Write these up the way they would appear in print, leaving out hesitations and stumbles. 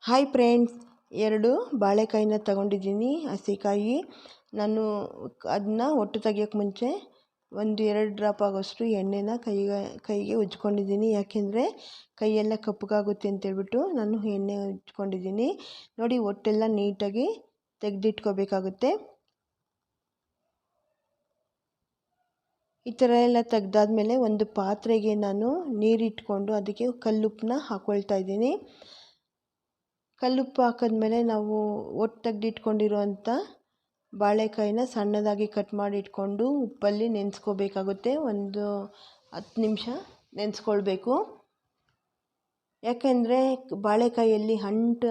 Hi friends, 2 ಬಾಳೆಕಾಯಿನ ತಗೊಂಡಿದ್ದೀನಿ. ಹಸಿಕಾಯಿ ನಾನು ಅದನ್ನ ಒಟ್ಟು ತೆಗಿಯೋಕ್ಕೆ ಮುಂಚೆ 1-2 ಡ್ರಾಪ್ ಆಗೋಷ್ಟು ಎಣ್ಣೆನ ಕೈಗೆ ಉಜ್ಕೊಂಡಿದ್ದೀನಿ. ಯಾಕೆಂದರೆ ಕೈಯೆಲ್ಲ ಕಪ್ಪಗಾಗುತ್ತೆ ಅಂತೇಳ್ಬಿಟ್ಟು ನಾನು ಎಣ್ಣೆ ಉಜ್ಕೊಂಡಿದ್ದೀನಿ. ನೋಡಿ, ಒಟ್ಟೆಲ್ಲ ನೀಟಾಗಿ ತೆಗೆದಿಟ್ಕೋಬೇಕಾಗುತ್ತೆ. ಈ ಥರ ಎಲ್ಲ ತೆಗ್ದಾದ್ಮೇಲೆ ಒಂದು ಪಾತ್ರೆಗೆ ನಾನು ನೀರಿಟ್ಕೊಂಡು ಅದಕ್ಕೆ ಕಲ್ಲುಪ್ಪನ್ನ ಹಾಕ್ಕೊಳ್ತಾ ಇದ್ದೀನಿ. ಕಲ್ಲುಪ್ಪು ಹಾಕಿದ್ಮೇಲೆ ನಾವು ಒಟ್ಟು ತೆಗೆದಿಟ್ಕೊಂಡಿರೋಂಥ ಬಾಳೆಕಾಯಿನ ಸಣ್ಣದಾಗಿ ಕಟ್ ಮಾಡಿ ಇಟ್ಕೊಂಡು ಉಪ್ಪಲ್ಲಿ ನೆನೆಸ್ಕೋಬೇಕಾಗುತ್ತೆ. ಒಂದು 10 ನಿಮಿಷ ನೆನೆಸ್ಕೊಳ್ಬೇಕು. ಯಾಕೆಂದರೆ ಬಾಳೆಕಾಯಿಯಲ್ಲಿ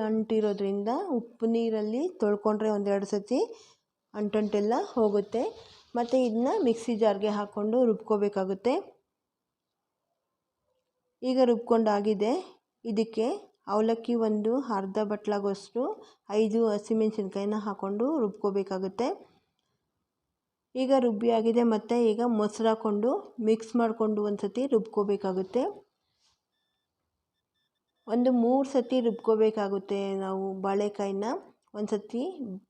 ಅಂಟಿರೋದ್ರಿಂದ ಉಪ್ಪು ನೀರಲ್ಲಿ ತೊಳ್ಕೊಂಡ್ರೆ 1-2 ಸತಿ ಅಂಟೆಲ್ಲ ಹೋಗುತ್ತೆ. ಮತ್ತು ಇದನ್ನ ಮಿಕ್ಸಿ ಜಾರ್ಗೆ ಹಾಕ್ಕೊಂಡು ರುಬ್ಕೋಬೇಕಾಗುತ್ತೆ. ಈಗ ರುಬ್ಕೊಂಡಾಗಿದೆ. ಇದಕ್ಕೆ ಅವಲಕ್ಕಿ ಒಂದು ಅರ್ಧ ಬಟ್ಲಾಗೋಷ್ಟು 5 ಹಸಿಮೆಣಸಿನ್ಕಾಯಿನ ಹಾಕ್ಕೊಂಡು ರುಬ್ಕೋಬೇಕಾಗುತ್ತೆ. ಈಗ ರುಬ್ಬಿ ಆಗಿದೆ. ಮತ್ತು ಈಗ ಮೊಸರು ಹಾಕ್ಕೊಂಡು ಮಿಕ್ಸ್ ಮಾಡಿಕೊಂಡು ಒಂದು ಸತಿ ರುಬ್ಕೋಬೇಕಾಗುತ್ತೆ. ಒಂದು 3 ಸತಿ ರುಬ್ಕೋಬೇಕಾಗುತ್ತೆ. ನಾವು ಬಾಳೆಕಾಯಿನ ಒಂದು ಸತಿ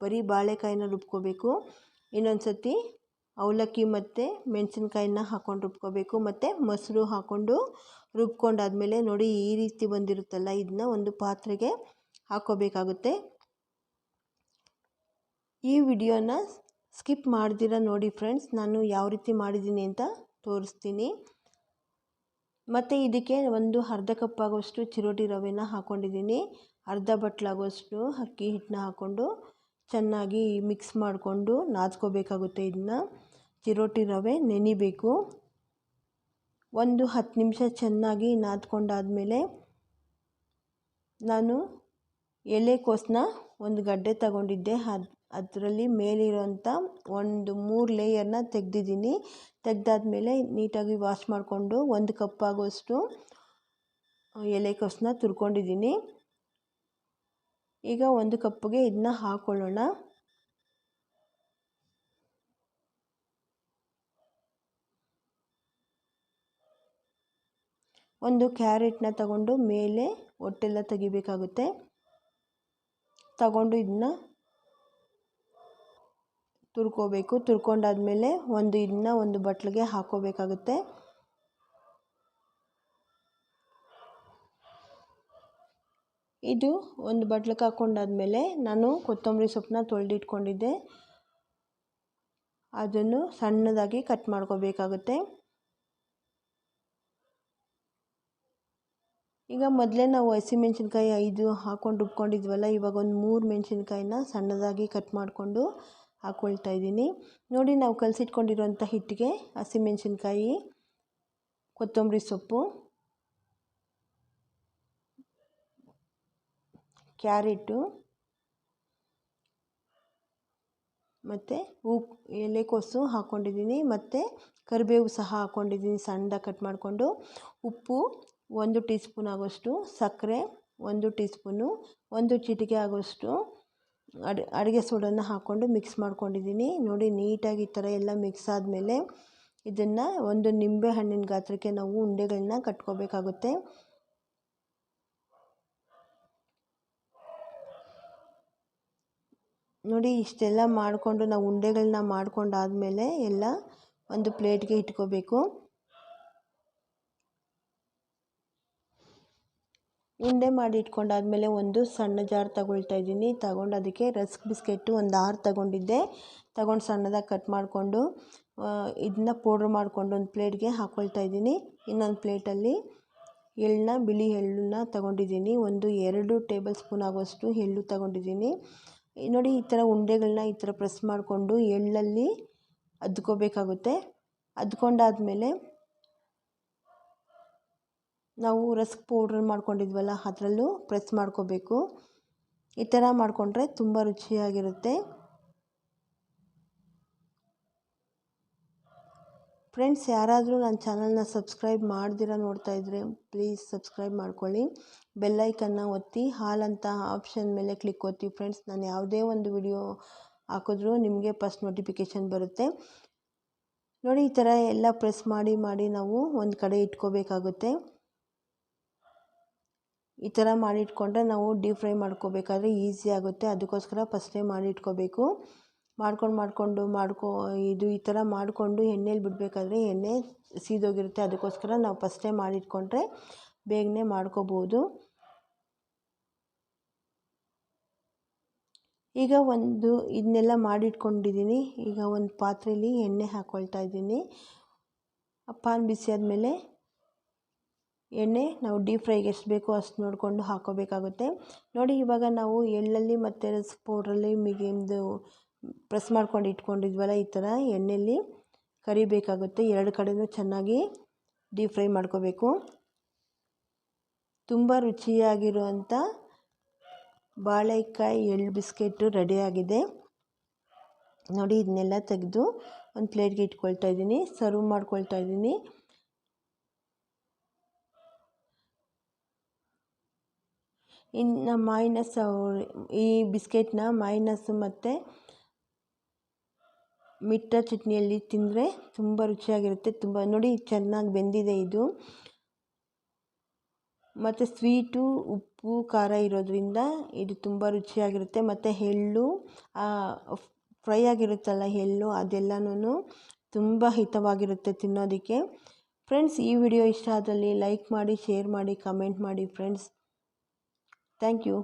ಬರೀ ಬಾಳೆಕಾಯಿನ ರುಬ್ಕೋಬೇಕು, ಇನ್ನೊಂದು ಸತಿ ಅವಲಕ್ಕಿ ಮತ್ತು ಮೆಣಸಿನ್ಕಾಯಿನ ಹಾಕ್ಕೊಂಡು ರುಬ್ಕೋಬೇಕು, ಮತ್ತು ಮೊಸರು ಹಾಕ್ಕೊಂಡು ರುಬ್ಕೊಂಡಾದ್ಮೇಲೆ ನೋಡಿ ಈ ರೀತಿ ಬಂದಿರುತ್ತಲ್ಲ, ಇದನ್ನ ಒಂದು ಪಾತ್ರೆಗೆ ಹಾಕ್ಕೋಬೇಕಾಗುತ್ತೆ. ಈ ವಿಡಿಯೋನ ಸ್ಕಿಪ್ ಮಾಡ್ದಿರ ನೋಡಿ ಫ್ರೆಂಡ್ಸ್, ನಾನು ಯಾವ ರೀತಿ ಮಾಡಿದ್ದೀನಿ ಅಂತ ತೋರಿಸ್ತೀನಿ. ಮತ್ತು ಇದಕ್ಕೆ ಒಂದು ಅರ್ಧ ಕಪ್ ಆಗೋಷ್ಟು ಚಿರೋಟಿ ರವೆನ ಹಾಕ್ಕೊಂಡಿದ್ದೀನಿ. ಅರ್ಧ ಬಟ್ಲಾಗೋಷ್ಟು ಅಕ್ಕಿ ಹಿಟ್ಟನ್ನ ಹಾಕ್ಕೊಂಡು ಚೆನ್ನಾಗಿ ಮಿಕ್ಸ್ ಮಾಡಿಕೊಂಡು ನಾದ್ಕೋಬೇಕಾಗುತ್ತೆ. ಇದನ್ನ ಚಿರೋಟಿ ರವೆ ನೆನಿಬೇಕು. ಒಂದು 10 ನಿಮಿಷ ಚೆನ್ನಾಗಿ ನಾದ್ಕೊಂಡಾದಮೇಲೆ ನಾನು ಎಲೆಕೋಸನ್ನ ಒಂದು ಗಡ್ಡೆ ತಗೊಂಡಿದ್ದೆ. ಅದರಲ್ಲಿ ಮೇಲಿರೋಂಥ ಒಂದು 3 ಲೇಯರ್ನ ತೆಗೆದಿದ್ದೀನಿ. ತೆಗೆದಾದ್ಮೇಲೆ ನೀಟಾಗಿ ವಾಶ್ ಮಾಡಿಕೊಂಡು 1 ಕಪ್ ಆಗೋಷ್ಟು ಎಲೆಕೋಸನ್ನ ತುರ್ಕೊಂಡಿದ್ದೀನಿ. ಈಗ 1 ಕಪ್ಗೆ ಇದನ್ನ ಹಾಕ್ಕೊಳ್ಳೋಣ. ಒಂದು ಕ್ಯಾರೆಟ್ನ ತಗೊಂಡು ಮೇಲೆ ಹೊಟ್ಟೆಲ್ಲ ತೆಗಿಬೇಕಾಗುತ್ತೆ. ತಗೊಂಡು ಇದನ್ನ ತುರ್ಕೋಬೇಕು. ತುರ್ಕೊಂಡಾದ್ಮೇಲೆ ಇದನ್ನ ಒಂದು ಬಟ್ಲಿಗೆ ಹಾಕ್ಕೋಬೇಕಾಗುತ್ತೆ. ಇದು ಒಂದು ಬಟ್ಲಿಗೆ ಹಾಕ್ಕೊಂಡಾದ್ಮೇಲೆ ನಾನು ಕೊತ್ತಂಬರಿ ಸೊಪ್ಪನ್ನ ತೊಳೆದಿಟ್ಕೊಂಡಿದ್ದೆ, ಅದನ್ನು ಸಣ್ಣದಾಗಿ ಕಟ್ ಮಾಡ್ಕೋಬೇಕಾಗುತ್ತೆ. ಈಗ ಮೊದಲೇ ನಾವು ಹಸಿಮೆಣ್ಸಿನ್ಕಾಯಿ 5 ಹಾಕ್ಕೊಂಡು ರುಬ್ಕೊಂಡಿದ್ವಲ್ಲ, ಇವಾಗ ಒಂದು 3 ಮೆಣಸಿನ್ಕಾಯಿನ ಸಣ್ಣದಾಗಿ ಕಟ್ ಮಾಡಿಕೊಂಡು ಹಾಕ್ಕೊಳ್ತಾ ಇದ್ದೀನಿ. ನೋಡಿ, ನಾವು ಕಲಸಿಟ್ಕೊಂಡಿರೋಂಥ ಹಿಟ್ಟಿಗೆ ಹಸಿಮೆಣ್ಸಿನ್ಕಾಯಿ, ಕೊತ್ತಂಬರಿ ಸೊಪ್ಪು, ಕ್ಯಾರೆಟು ಮತ್ತು ಎಲೆಕೋಸು ಹಾಕ್ಕೊಂಡಿದ್ದೀನಿ. ಮತ್ತು ಕರಿಬೇವು ಸಹ ಹಾಕ್ಕೊಂಡಿದ್ದೀನಿ ಸಣ್ಣದಾಗಿ ಕಟ್ ಮಾಡಿಕೊಂಡು. ಉಪ್ಪು 1 ಟೀ ಸ್ಪೂನ್ ಆಗೋಷ್ಟು, ಸಕ್ಕರೆ 1 ಟೀ ಸ್ಪೂನು, 1 ಚಿಟಿಕೆ ಆಗೋಷ್ಟು ಅಡುಗೆ ಸೋಡನ್ನು ಹಾಕ್ಕೊಂಡು ಮಿಕ್ಸ್ ಮಾಡ್ಕೊಂಡಿದ್ದೀನಿ. ನೋಡಿ, ನೀಟಾಗಿ ಈ ಥರ ಎಲ್ಲ ಮಿಕ್ಸ್ ಆದಮೇಲೆ ಇದನ್ನು ಒಂದು ನಿಂಬೆ ಹಣ್ಣಿನ ಗಾತ್ರಕ್ಕೆ ನಾವು ಉಂಡೆಗಳನ್ನ ಕಟ್ಕೋಬೇಕಾಗುತ್ತೆ. ನೋಡಿ, ಇಷ್ಟೆಲ್ಲ ಮಾಡಿಕೊಂಡು ನಾವು ಉಂಡೆಗಳನ್ನ ಮಾಡ್ಕೊಂಡಾದಮೇಲೆ ಎಲ್ಲ ಒಂದು ಪ್ಲೇಟ್ಗೆ ಇಟ್ಕೋಬೇಕು. ಉಂಡೆ ಮಾಡಿ ಇಟ್ಕೊಂಡಾದ್ಮೇಲೆ ಒಂದು ಸಣ್ಣ ಜಾರ್ ತಗೊಳ್ತಾ ಇದ್ದೀನಿ. ತಗೊಂಡು ಅದಕ್ಕೆ ರಸ್ಕ್ ಬಿಸ್ಕೆಟು ಒಂದು 6 ತಗೊಂಡಿದ್ದೆ. ತಗೊಂಡು ಸಣ್ಣದಾಗಿ ಕಟ್ ಮಾಡಿಕೊಂಡು ಇದನ್ನ ಪೌಡ್ರ್ ಮಾಡಿಕೊಂಡು ಒಂದು ಪ್ಲೇಟ್ಗೆ ಹಾಕ್ಕೊಳ್ತಾ ಇದ್ದೀನಿ. ಇನ್ನೊಂದು ಪ್ಲೇಟಲ್ಲಿ ಬಿಳಿ ಎಳ್ಳನ್ನ ತಗೊಂಡಿದ್ದೀನಿ. 2 ಟೇಬಲ್ ಸ್ಪೂನ್ ಆಗೋಷ್ಟು ಎಳ್ಳು ತಗೊಂಡಿದ್ದೀನಿ. ನೋಡಿ, ಈ ಥರ ಉಂಡೆಗಳನ್ನ ಈ ಥರ ಪ್ರೆಸ್ ಮಾಡಿಕೊಂಡು ಎಳ್ಳಲ್ಲಿ ಅದ್ಕೋಬೇಕಾಗುತ್ತೆ. ಅದ್ಕೊಂಡಾದ್ಮೇಲೆ ನಾವು ರಸ್ಕ್ ಪೌಡ್ರ್ ಮಾಡ್ಕೊಂಡಿದ್ವಲ್ಲ, ಅದರಲ್ಲೂ ಪ್ರೆಸ್ ಮಾಡ್ಕೋಬೇಕು. ಈ ಥರ ಮಾಡಿಕೊಂಡ್ರೆ ತುಂಬ ರುಚಿಯಾಗಿರುತ್ತೆ. ಫ್ರೆಂಡ್ಸ್, ಯಾರಾದರೂ ನನ್ನ ಚಾನಲ್ನ ಸಬ್ಸ್ಕ್ರೈಬ್ ಮಾಡ್ದಿರ ನೋಡ್ತಾ ಇದ್ದರೆ ಪ್ಲೀಸ್ ಸಬ್ಸ್ಕ್ರೈಬ್ ಮಾಡ್ಕೊಳ್ಳಿ. ಬೆಲ್ಲೈಕನ್ನ ಒತ್ತಿ ಹಾಲ್ ಅಂತ ಆಪ್ಷನ್ ಮೇಲೆ ಕ್ಲಿಕ್ ಒತ್ತಿ ಫ್ರೆಂಡ್ಸ್. ನಾನು ಯಾವುದೇ ಒಂದು ವಿಡಿಯೋ ಹಾಕಿದ್ರೂ ನಿಮಗೆ ಫಸ್ಟ್ ನೋಟಿಫಿಕೇಷನ್ ಬರುತ್ತೆ. ನೋಡಿ, ಈ ಥರ ಎಲ್ಲ ಪ್ರೆಸ್ ಮಾಡಿ ನಾವು ಒಂದು ಕಡೆ ಇಟ್ಕೋಬೇಕಾಗುತ್ತೆ. ಈ ಥರ ಮಾಡಿಟ್ಕೊಂಡ್ರೆ ನಾವು ಡೀಪ್ ಫ್ರೈ ಮಾಡ್ಕೋಬೇಕಾದ್ರೆ ಈಸಿ ಆಗುತ್ತೆ. ಅದಕ್ಕೋಸ್ಕರ ಫಸ್ಟೇ ಮಾಡಿಟ್ಕೋಬೇಕು. ಇದು ಈ ಥರ ಮಾಡಿಕೊಂಡು ಎಣ್ಣೆಲಿ ಬಿಡಬೇಕಾದ್ರೆ ಎಣ್ಣೆ ಸೀದೋಗಿರುತ್ತೆ. ಅದಕ್ಕೋಸ್ಕರ ನಾವು ಫಸ್ಟೇ ಮಾಡಿಟ್ಕೊಂಡ್ರೆ ಬೇಗನೆ ಮಾಡ್ಕೋಬೋದು. ಈಗ ಇದನ್ನೆಲ್ಲ ಮಾಡಿಟ್ಕೊಂಡಿದ್ದೀನಿ. ಈಗ ಒಂದು ಪಾತ್ರೆಯಲ್ಲಿ ಎಣ್ಣೆ ಹಾಕ್ಕೊಳ್ತಾ ಇದ್ದೀನಿ. ಪಾನ್ ಬಿಸಿ ಆದಮೇಲೆ ಎಣ್ಣೆ ನಾವು ಡೀಪ್ ಫ್ರೈಗೆ ಎಷ್ಟು ಬೇಕೋ ಅಷ್ಟು ನೋಡಿಕೊಂಡು ಹಾಕ್ಕೋಬೇಕಾಗುತ್ತೆ. ನೋಡಿ, ಇವಾಗ ನಾವು ಎಳ್ಳಲ್ಲಿ ಮತ್ತು ರಸ್ಕ್ ಪೌಡ್ರಲ್ಲಿ ಪ್ರೆಸ್ ಮಾಡ್ಕೊಂಡು ಇಟ್ಕೊಂಡಿದ್ವಲ್ಲ, ಈ ಥರ ಎಣ್ಣೆಯಲ್ಲಿ ಕರಿಬೇಕಾಗುತ್ತೆ. ಎರಡು ಕಡೆಯೂ ಚೆನ್ನಾಗಿ ಡೀಪ್ ಫ್ರೈ ಮಾಡ್ಕೋಬೇಕು. ತುಂಬ ರುಚಿಯಾಗಿರುವಂಥ ಬಾಳೆಕಾಯಿ ಎಳ್ಳು ಬಿಸ್ಕೆಟು ರೆಡಿಯಾಗಿದೆ. ನೋಡಿ, ಇದನ್ನೆಲ್ಲ ತೆಗೆದು ಒಂದು ಪ್ಲೇಟ್ಗೆ ಇಟ್ಕೊಳ್ತಾ ಇದ್ದೀನಿ. ಸರ್ವ್ ಮಾಡ್ಕೊಳ್ತಾ ಇದ್ದೀನಿ. ಇನ್ನು ಈ ಬಿಸ್ಕೆಟ್ನ ಮೈನಸ್ ಮತ್ತು ಮಿಟ್ಟ ಚಟ್ನಿಯಲ್ಲಿ ತಿಂದರೆ ತುಂಬ ರುಚಿಯಾಗಿರುತ್ತೆ. ನೋಡಿ, ಚೆನ್ನಾಗಿ ಬೆಂದಿದೆ ಇದು. ಮತ್ತು ಸ್ವೀಟು, ಉಪ್ಪು, ಖಾರ ಇರೋದ್ರಿಂದ ಇದು ತುಂಬ ರುಚಿಯಾಗಿರುತ್ತೆ. ಮತ್ತು ಎಳ್ಳು ಫ್ರೈ ಆಗಿರುತ್ತಲ್ಲ ಎಳ್ಳು, ಅದೆಲ್ಲನೂ ತುಂಬ ಹಿತವಾಗಿರುತ್ತೆ ತಿನ್ನೋದಕ್ಕೆ. ಫ್ರೆಂಡ್ಸ್, ಈ ವಿಡಿಯೋ ಇಷ್ಟ ಆದಲ್ಲಿ ಲೈಕ್ ಮಾಡಿ, ಶೇರ್ ಮಾಡಿ, ಕಮೆಂಟ್ ಮಾಡಿ ಫ್ರೆಂಡ್ಸ್. Thank you.